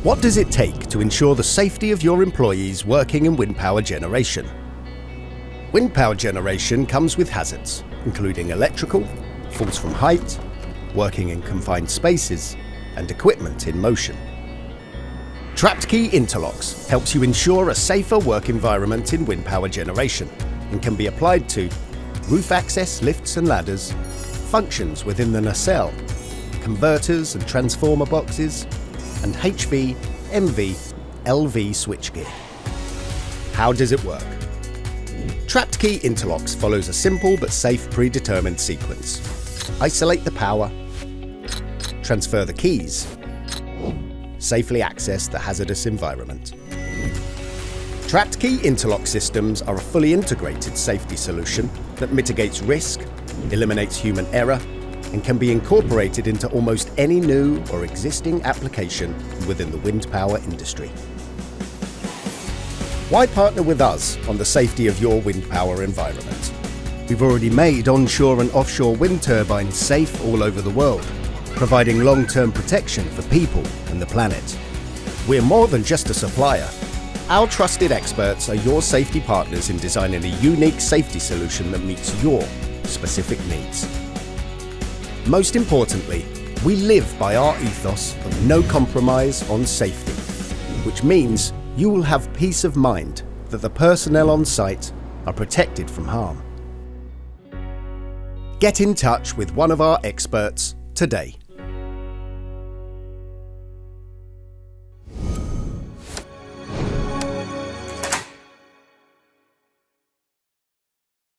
What does it take to ensure the safety of your employees working in wind power generation? Wind power generation comes with hazards, including electrical, falls from height, working in confined spaces, and equipment in motion. Trapped Key Interlocks helps you ensure a safer work environment in wind power generation and can be applied to roof access lifts and ladders, functions within the nacelle, converters and transformer boxes, and HV, MV, LV switchgear. How does it work? Trapped Key Interlocks follows a simple but safe predetermined sequence. Isolate the power, transfer the keys, safely access the hazardous environment. Trapped Key Interlock systems are a fully integrated safety solution that mitigates risk, eliminates human error, and can be incorporated into almost any new or existing application within the wind power industry. Why partner with us on the safety of your wind power environment? We've already made onshore and offshore wind turbines safe all over the world, providing long-term protection for people and the planet. We're more than just a supplier. Our trusted experts are your safety partners in designing a unique safety solution that meets your specific needs. Most importantly, we live by our ethos of no compromise on safety, which means you will have peace of mind that the personnel on site are protected from harm. Get in touch with one of our experts today.